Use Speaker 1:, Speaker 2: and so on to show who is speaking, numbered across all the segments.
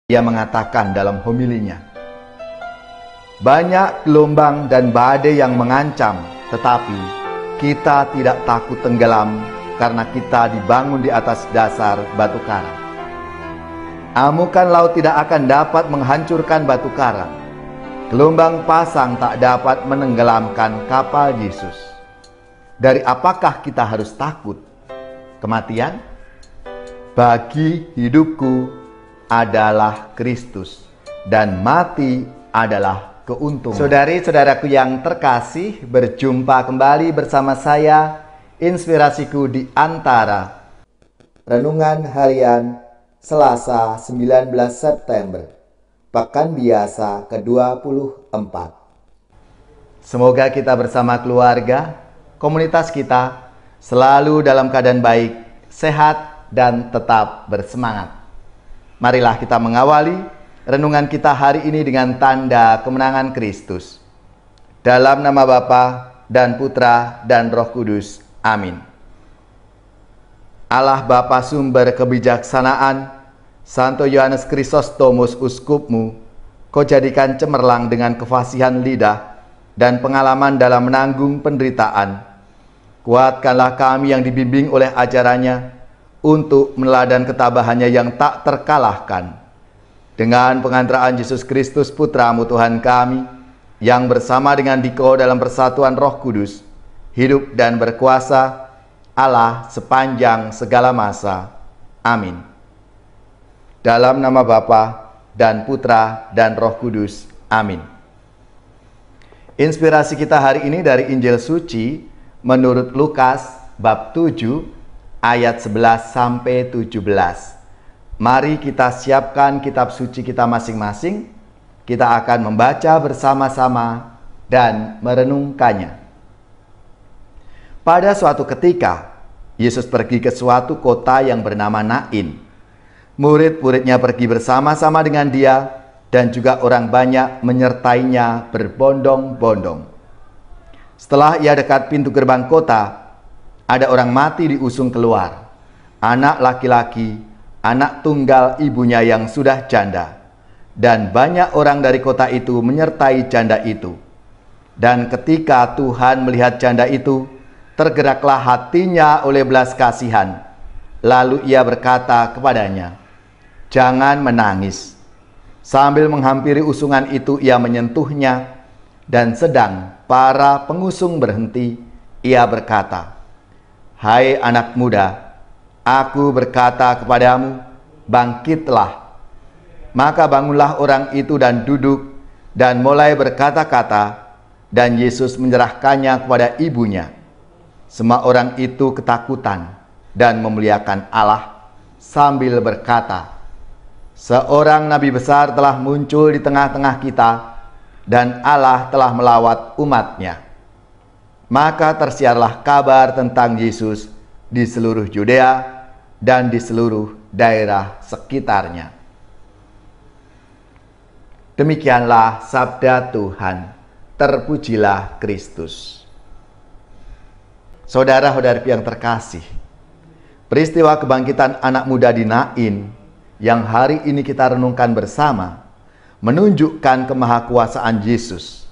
Speaker 1: Ia mengatakan dalam homilinya, banyak gelombang dan badai yang mengancam, tetapi kita tidak takut tenggelam karena kita dibangun di atas dasar batu karang. Amukan laut tidak akan dapat menghancurkan batu karang. Gelombang pasang tak dapat menenggelamkan kapal Yesus. Dari apakah kita harus takut? Kematian? Bagi hidupku adalah Kristus, dan mati adalah keuntungan. Saudari-saudaraku yang terkasih, berjumpa kembali bersama saya, Inspirasiku di Antara. Renungan harian Selasa 19 September, Pekan Biasa ke-24. Semoga kita bersama keluarga, komunitas kita, selalu dalam keadaan baik, sehat, dan tetap bersemangat. Marilah kita mengawali renungan kita hari ini dengan tanda kemenangan Kristus. Dalam nama Bapa dan Putra dan Roh Kudus. Amin. Allah Bapa sumber kebijaksanaan, Santo Yohanes Krisostomus uskupmu, kau jadikan cemerlang dengan kefasihan lidah dan pengalaman dalam menanggung penderitaan. Kuatkanlah kami yang dibimbing oleh ajarannya, untuk meneladan ketabahannya yang tak terkalahkan. Dengan pengantaraan Yesus Kristus Putramu Tuhan kami, yang bersama dengan Dikau dalam persatuan Roh Kudus, hidup dan berkuasa Allah sepanjang segala masa. Amin. Dalam nama Bapa dan Putra dan Roh Kudus. Amin. Inspirasi kita hari ini dari Injil Suci menurut Lukas bab 7 ayat 11 sampai 17. Mari kita siapkan kitab suci kita masing-masing. Kita akan membaca bersama-sama dan merenungkannya. Pada suatu ketika, Yesus pergi ke suatu kota yang bernama Nain. Murid-muridnya pergi bersama-sama dengan dia, dan juga orang banyak menyertainya berbondong-bondong. Setelah ia dekat pintu gerbang kota, ada orang mati diusung keluar, anak laki-laki, anak tunggal ibunya yang sudah janda. Dan banyak orang dari kota itu menyertai janda itu. Dan ketika Tuhan melihat janda itu, tergeraklah hatinya oleh belas kasihan. Lalu ia berkata kepadanya, "Jangan menangis." Sambil menghampiri usungan itu, ia menyentuhnya, dan sedang para pengusung berhenti, ia berkata, "Hai anak muda, aku berkata kepadamu, bangkitlah." Maka bangunlah orang itu dan duduk, dan mulai berkata-kata, dan Yesus menyerahkannya kepada ibunya. Semua orang itu ketakutan dan memuliakan Allah sambil berkata, "Seorang nabi besar telah muncul di tengah-tengah kita, dan Allah telah melawat umat-Nya." Maka tersiarlah kabar tentang Yesus di seluruh Yudea dan di seluruh daerah sekitarnya. Demikianlah sabda Tuhan. Terpujilah Kristus. Saudara-saudari yang terkasih, peristiwa kebangkitan anak muda di Nain yang hari ini kita renungkan bersama menunjukkan kemahakuasaan Yesus.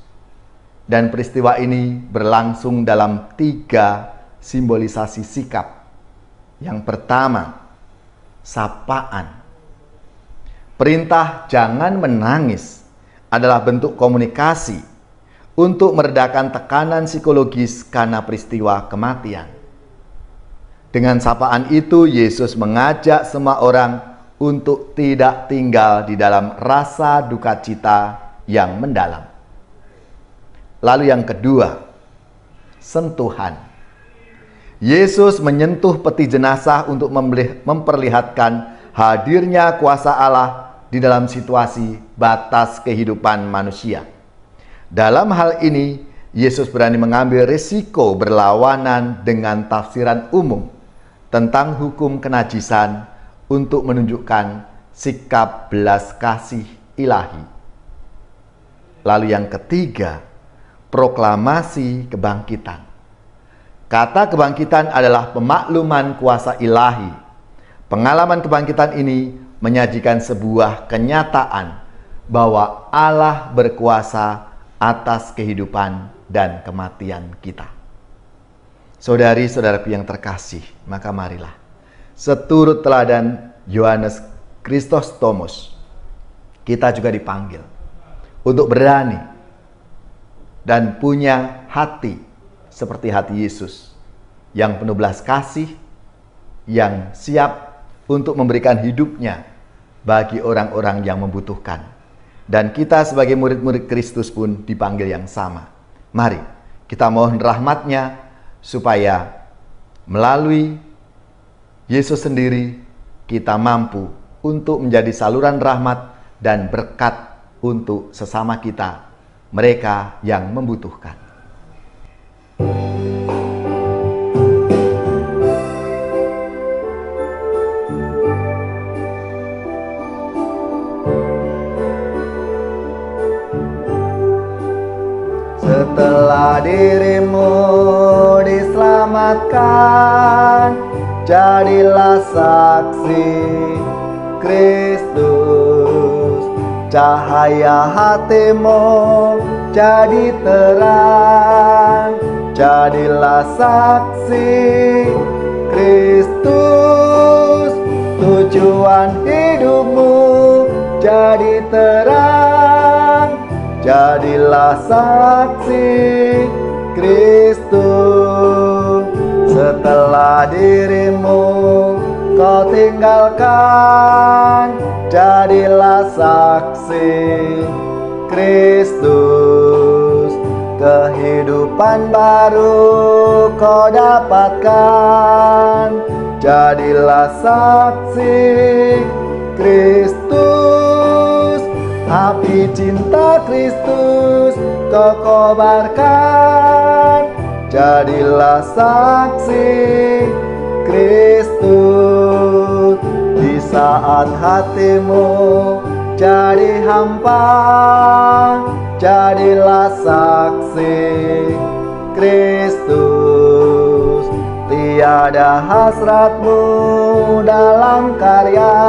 Speaker 1: Dan peristiwa ini berlangsung dalam 3 simbolisasi sikap. Yang pertama, sapaan. Perintah jangan menangis adalah bentuk komunikasi untuk meredakan tekanan psikologis karena peristiwa kematian. Dengan sapaan itu, Yesus mengajak semua orang untuk tidak tinggal di dalam rasa duka cita yang mendalam. Lalu yang kedua, sentuhan. Yesus menyentuh peti jenazah untuk memperlihatkan hadirnya kuasa Allah di dalam situasi batas kehidupan manusia. Dalam hal ini, Yesus berani mengambil risiko berlawanan dengan tafsiran umum tentang hukum kenajisan untuk menunjukkan sikap belas kasih ilahi. Lalu yang ketiga, proklamasi kebangkitan. Kata kebangkitan adalah pemakluman kuasa ilahi. Pengalaman kebangkitan ini menyajikan sebuah kenyataan bahwa Allah berkuasa atas kehidupan dan kematian kita. Saudari-saudaraku yang terkasih, maka marilah seturut teladan Yohanes Kristostomus, kita juga dipanggil untuk berani dan punya hati seperti hati Yesus yang penuh belas kasih, yang siap untuk memberikan hidupnya bagi orang-orang yang membutuhkan. Dan kita sebagai murid-murid Kristus pun dipanggil yang sama. Mari kita mohon rahmat-Nya supaya melalui Yesus sendiri kita mampu untuk menjadi saluran rahmat dan berkat untuk sesama kita, mereka yang membutuhkan. Setelah dirimu diselamatkan, jadilah saksi Kristus. Cahaya hatimu jadi terang, jadilah saksi Kristus. Tujuan hidupmu jadi terang, jadilah saksi Kristus. Setelah dirimu kau tinggalkan, jadilah saksi Kristus. Kehidupan baru kau dapatkan, jadilah saksi Kristus. Api cinta Kristus kau kobarkan, jadilah saksi Kristus. Di saat hatimu jadi hampa, jadilah saksi Kristus. Tiada hasratmu dalam karya,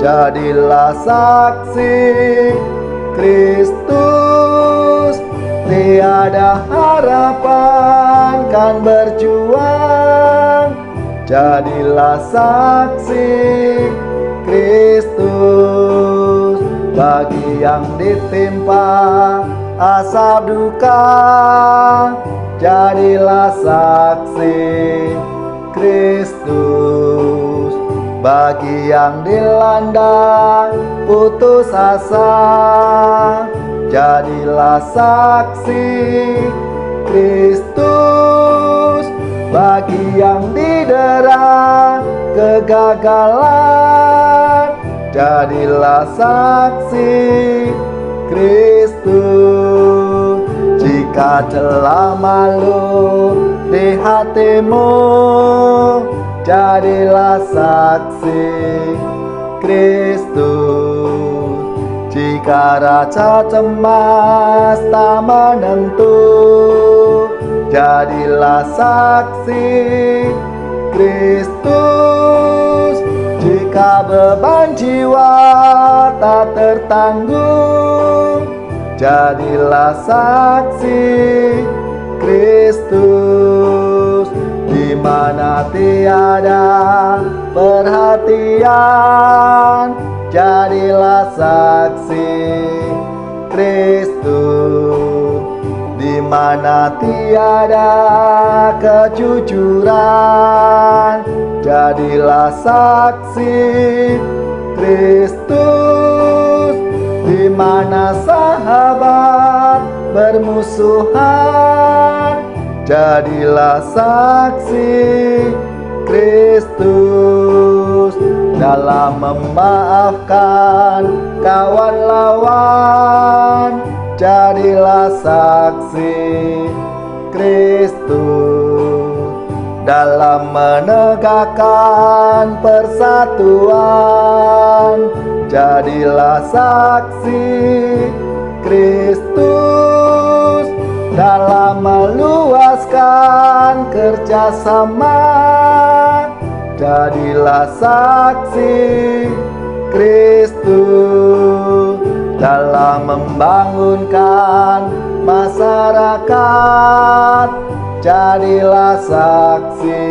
Speaker 1: jadilah saksi Kristus. Tiada harapan kan berjuang, jadilah saksi Kristus. Bagi yang ditimpa asap duka, jadilah saksi Kristus. Bagi yang dilanda putus asa, jadilah saksi Kristus. Bagi yang didera kegagalan, jadilah saksi Kristus. Jika celah malu di hatimu, jadilah saksi Kristus. Jika rasa cemas tak menentu, jadilah saksi Kristus. Jika beban jiwa tak tertanggung, jadilah saksi Kristus. Di mana tiada perhatian, jadilah saksi Kristus. Di mana tiada kejujuran, jadilah saksi Kristus. Di mana sahabat bermusuhan, jadilah saksi Kristus. Dalam memaafkan kawan lawan, jadilah saksi Kristus. Dalam menegakkan persatuan, jadilah saksi Kristus. Dalam meluaskan kerjasama, Jadilah saksi Kristus dalam membangunkan masyarakat. Jadilah saksi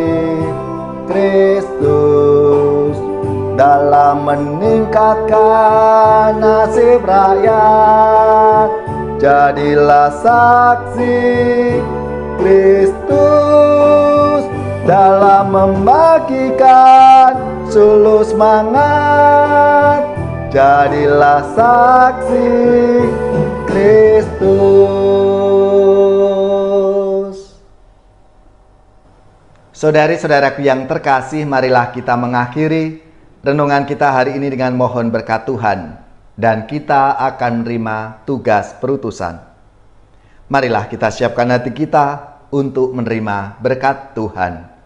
Speaker 1: Kristus dalam meningkatkan nasib rakyat. Jadilah saksi Kristus dalam membagikan suluh semangat. Jadilah saksi Kristus. Saudari-saudaraku yang terkasih, marilah kita mengakhiri renungan kita hari ini dengan mohon berkat Tuhan, dan kita akan menerima tugas perutusan. Marilah kita siapkan hati kita untuk menerima berkat Tuhan.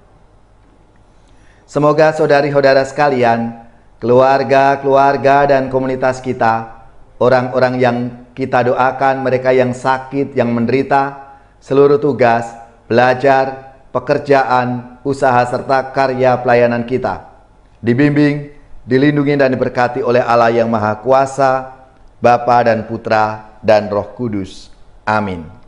Speaker 1: Semoga saudari-saudara sekalian, keluarga-keluarga dan komunitas kita, orang-orang yang kita doakan, mereka yang sakit, yang menderita, seluruh tugas, belajar, pekerjaan, usaha, serta karya pelayanan kita dibimbing, dilindungi dan diberkati oleh Allah yang Maha Kuasa, Bapa dan Putra dan Roh Kudus. Amin.